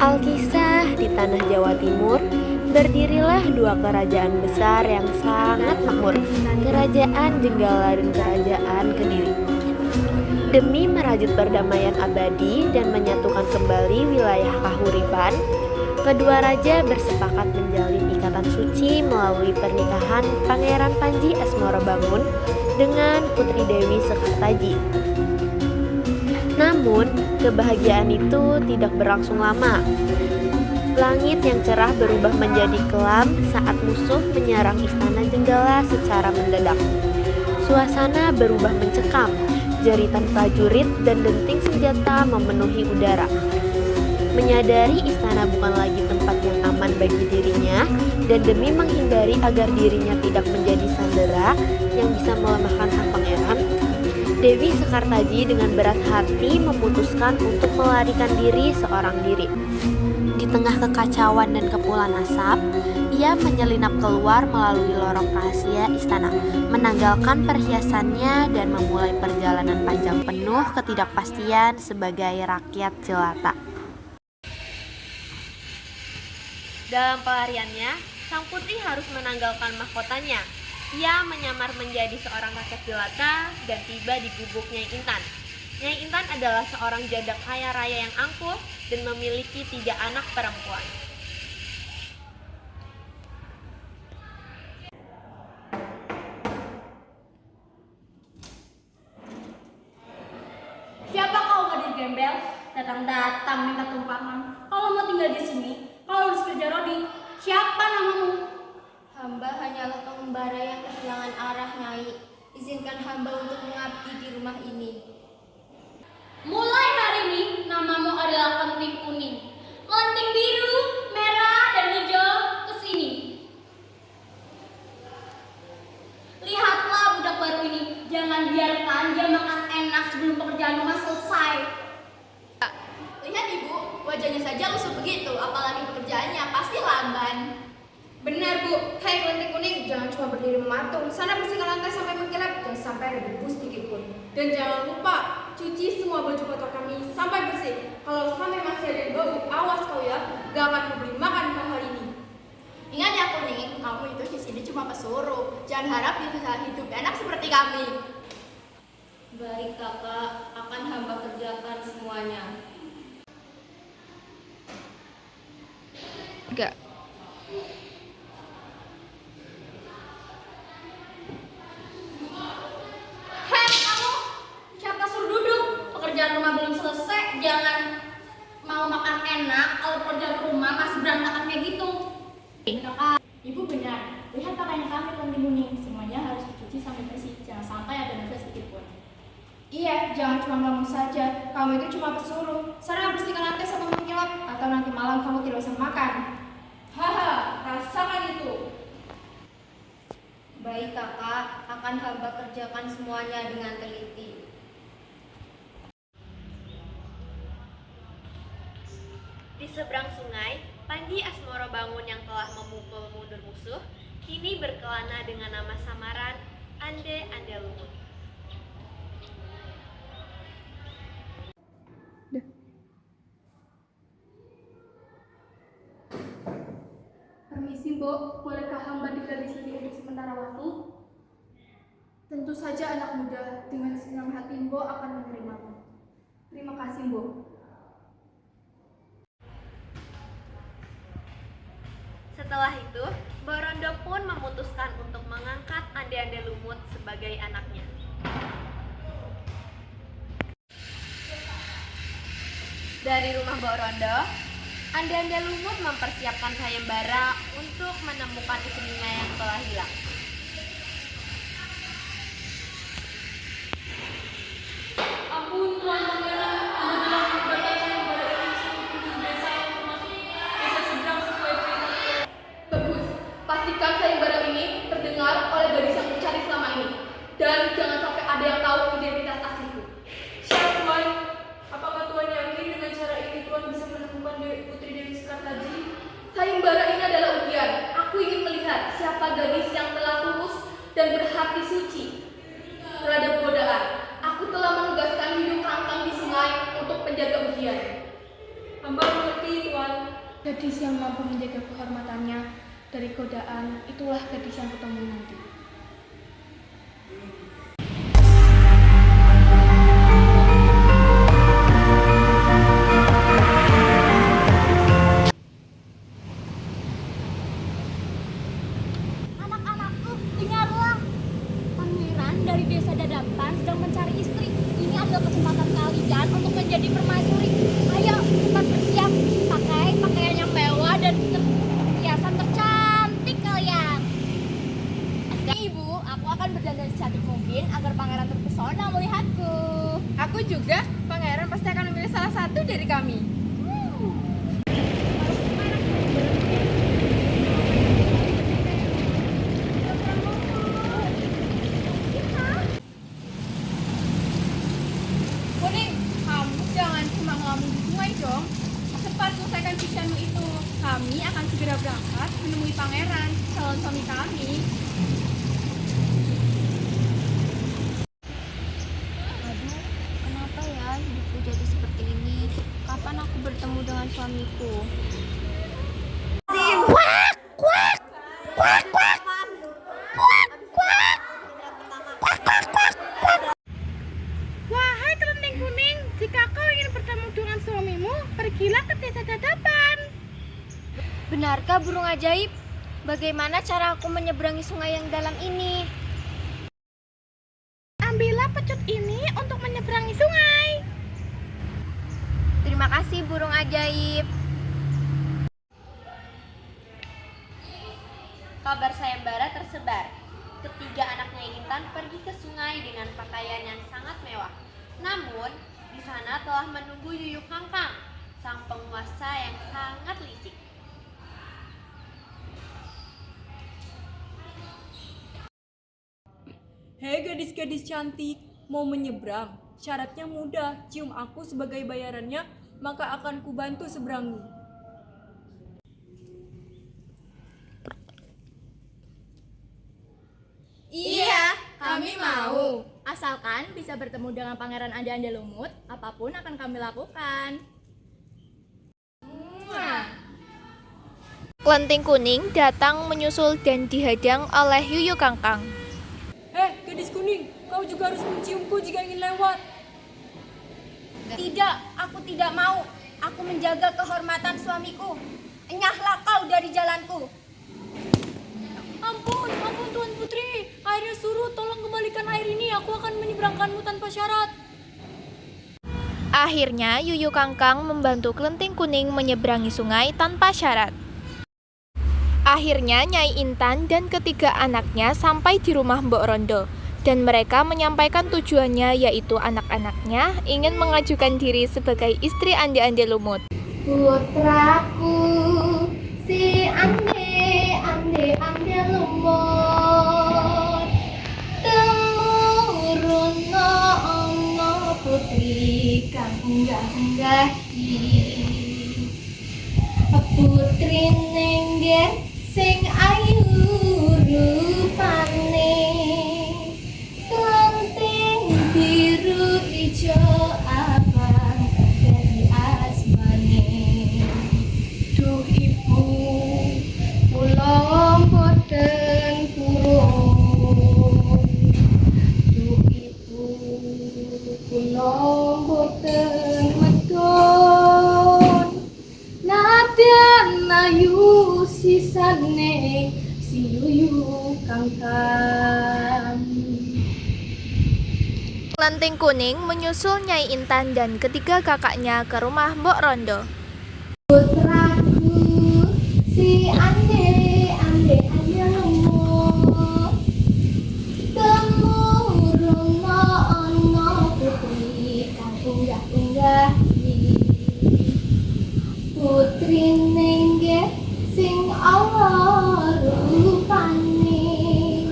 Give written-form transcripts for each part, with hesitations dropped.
Alkisah di tanah Jawa Timur, berdirilah dua kerajaan besar yang sangat makmur, Kerajaan Jenggala dan Kerajaan Kediri. Demi merajut perdamaian abadi dan menyatukan kembali wilayah Kahuripan, kedua raja bersepakat menjalin ikatan suci melalui pernikahan Pangeran Panji Asmorobangun dengan Putri Dewi Sekartaji. Namun, kebahagiaan itu tidak berlangsung lama. Langit yang cerah berubah menjadi kelam saat musuh menyerang istana Jenggala secara mendadak. Suasana berubah mencekam, jeritan prajurit dan denting senjata memenuhi udara. Menyadari istana bukan lagi tempat yang aman bagi dirinya, dan demi menghindari agar dirinya tidak menjadi sandera yang bisa melemahkan sang pangeran, Dewi Sekartaji dengan berat hati memutuskan untuk melarikan diri seorang diri. Di tengah kekacauan dan kepulan asap, ia menyelinap keluar melalui lorong rahasia istana, menanggalkan perhiasannya dan memulai perjalanan panjang penuh ketidakpastian sebagai rakyat jelata. Dalam pelariannya, sang putri harus menanggalkan mahkotanya. Ia menyamar menjadi seorang rakyat jelata dan tiba di gubuk Nyai Intan. Nyai Intan adalah seorang janda kaya raya yang angkuh dan memiliki 3 anak perempuan. Siapa kau, gadis gembel? Datang-datang minta tumpangan. Kalau mau tinggal di sini, kau harus kerja rodi. Siapa namamu? Hamba hanyalah pengembara yang kehilangan arah, Nyai. Izinkan hamba untuk mengabdi di rumah ini. Mulai hari ini, namamu adalah Kelenting Kuning. Kelenting biru, merah, dan hijau ke sini. Lihatlah budak baru ini. Jangan biarkan dia makan enak sebelum pekerjaan rumah selesai. Lihat ibu, wajahnya saja lusuh begitu, apalagi pekerjaannya pasti lamban. Benar Bu, hai Kelenting Kuning, jangan cuma berdiri mematung. Sana bersihkan lantai sampai mengkilap, jangan sampai ada debu sedikit pun. Dan jangan lupa, cuci semua baju kotor kami sampai bersih. Kalau sampai masih ada bau, awas kau ya, gak akan kuberi makan kau hari ini. Ingat ya Kuning, kamu itu di sini cuma pesuruh. Jangan harap bisa hidup enak seperti kami. Baik kakak, akan hamba kerjakan semuanya. Enggak. Hei kamu, siapa suruh duduk? Pekerjaan rumah belum selesai, jangan mau makan enak kalau pekerjaan rumah masih berantakan kayak gitu. Kakak, ibu benar. Lihat pakaian kami Kelenting Kuning, semuanya harus dicuci sampai bersih. Jangan sampai ada noda sedikit pun. Iya, jangan cuma ngomong saja, kamu itu cuma pesuruh. Sana bersihkan lantai sampai mengkilap, atau nanti malam kamu tidak usah makan. Haha, rasakan itu. Baik kakak, akan hamba kerjakan semuanya dengan teliti. Di seberang sungai, Panji Asmorobangun yang telah memukul mundur musuh kini berkelana dengan nama samaran Ande Lumut. Permisi, Mbok, bolehkah hamba tinggal di sini untuk sementara waktu? Tentu saja anak muda, dengan senang hati Mbok akan menerimamu. Terima kasih, Mbok. Setelah itu, Borondo pun memutuskan untuk mengangkat Ande Lumut sebagai anaknya. Dari rumah Borondo, Ande Lumut mempersiapkan sayembara untuk menemukan istrinya yang telah hilang. Ampun Tuan Pangeran, Anda telah melibatkan sayembara ini seluruh desa termasuk desa seberang sesuai perintah. Bagus, pastikan sayembara ini terdengar oleh gadis yang mencari selama ini. Dan jangan sampai ada yang tahu identitas asliku. Siap Tuan, apakah Tuan yakin dengan cara ini Tuan bisa menemukan Putri Dewi Sekartaji? Sayembara ini adalah ujian. Aku ingin melihat siapa gadis yang telah Gadis yang mampu menjaga kehormatannya dari godaan, itulah gadis yang kutemui nanti. Anak-anakku, dengarlah. Pangeran dari desa Dadapan sedang mencari istri. Ini adalah kesempatan kalian untuk menjadi permaisuri. Ayo, cepat bersiap. Pakai pakaian yang mewah dan perhiasan tercantik kalian. Ibu, aku akan berdandan secantik mungkin agar pangeran terpesona melihatku. Aku juga, pangeran pasti akan memilih salah satu dari kami. Kuning, kamu jangan cuma ngelamun di sungai dong. Cepat selesaikan pikiranmu itu. Kami akan segera berangkat menemui pangeran, calon suami kami. Aduh, kenapa ya hidupku jadi seperti ini? Kapan aku bertemu dengan suamiku? Wahai kelenting kuning, jika kau ingin bertemu dengan suamimu, pergilah ke desa Dadapan. Benarkah burung ajaib? Bagaimana cara aku menyeberangi sungai yang dalam ini? Ambillah pecut ini untuk menyeberangi sungai. Terima kasih burung ajaib. Kabar sayembara tersebar. Ketiga anaknya Intan pergi ke sungai dengan pakaian yang sangat mewah. Namun, di sana telah menunggu Yuyu Kangkang, sang penguasa yang sangat licik. Hei gadis-gadis cantik, mau menyeberang? Syaratnya mudah, cium aku sebagai bayarannya, maka akan kubantu seberangi. Iya, kami mau. Asalkan bisa bertemu dengan Pangeran Anda-Anda Lumut, apapun akan kami lakukan. Kelenting kuning datang menyusul dan dihadang oleh Yuyu Kangkang. Gadis kuning, kau juga harus menciumku jika ingin lewat. Tidak, aku tidak mau. Aku menjaga kehormatan suamiku. Enyahlah kau dari jalanku. Ampun Tuan Putri, airnya surut, tolong kembalikan air ini, aku akan menyeberangkanmu tanpa syarat. Akhirnya Yuyu Kangkang membantu Kelenting kuning menyeberangi sungai tanpa syarat. Akhirnya Nyai Intan dan ketiga anaknya sampai di rumah Mbok Rondo. Dan mereka menyampaikan tujuannya, yaitu anak-anaknya ingin mengajukan diri sebagai istri Ande-Ande Lumut. Putraku, si ande lumut, temuruna ana putri kang unggah-unggahi. Putri nengger sing ayu rupane, kelenting biru ijo abang dari asmane. Duh ibu, kula boten purun. Duh ibu, kula boten medon. Nadyan ayu sisane si Yuyu Kangkang. Kelenting kuning menyusul Nyai Intan dan ketiga kakaknya ke rumah Mbok Rondo. Putraku, si ande lumut, temuruna ana putri kang unggah-unggahi. Putri nengger sing awa rupane,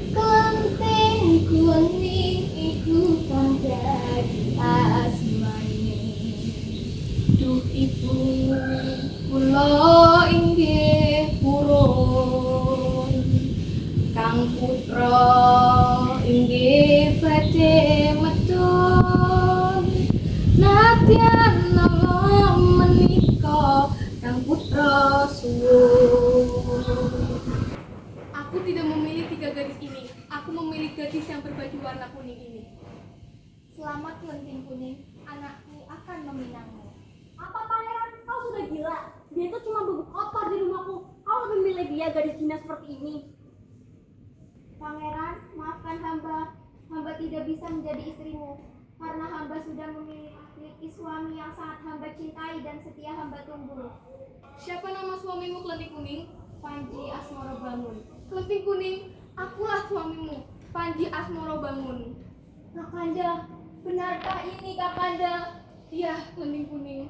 kelenting kuning iku kang dadi asmane. Duh ibu, kula inggih purun, kang putra inggih badhe medun. Nadyan nama menika kang putra Aku tidak memilih 3 gadis ini. Aku memilih gadis yang berbaju warna kuning ini. Selamat Kelenting Kuning, anakku akan meminangmu. Apa pangeran? Kau sudah gila? Dia itu cuma bubuk kotor di rumahku. Kau lebih milih dia gadis hina seperti ini. Pangeran, maafkan hamba. Hamba tidak bisa menjadi istrimu karena hamba sudah memiliki suami yang sangat hamba cintai dan setia hamba tunggu. Siapa nama suamimu, Kelenting Kuning? Panji Asmoro Bangun. Kelenting Kuning, akulah suamimu, Panji Asmoro Bangun. Kakanda, benarkah ini Kakanda? Iya, Kelenting Kuning.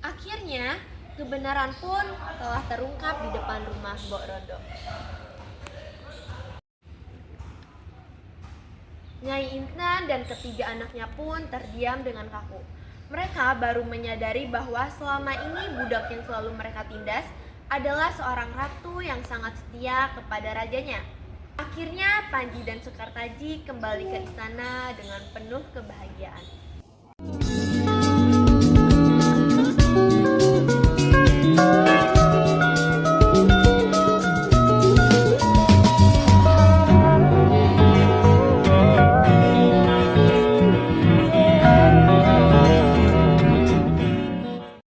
Akhirnya, kebenaran pun telah terungkap di depan rumah Mbok Rondo. Nyai Intan dan ketiga anaknya pun terdiam dengan kaku. Mereka baru menyadari bahwa selama ini budak yang selalu mereka tindas adalah seorang ratu yang sangat setia kepada rajanya. Akhirnya Panji dan Sukartaji kembali ke istana dengan penuh kebahagiaan.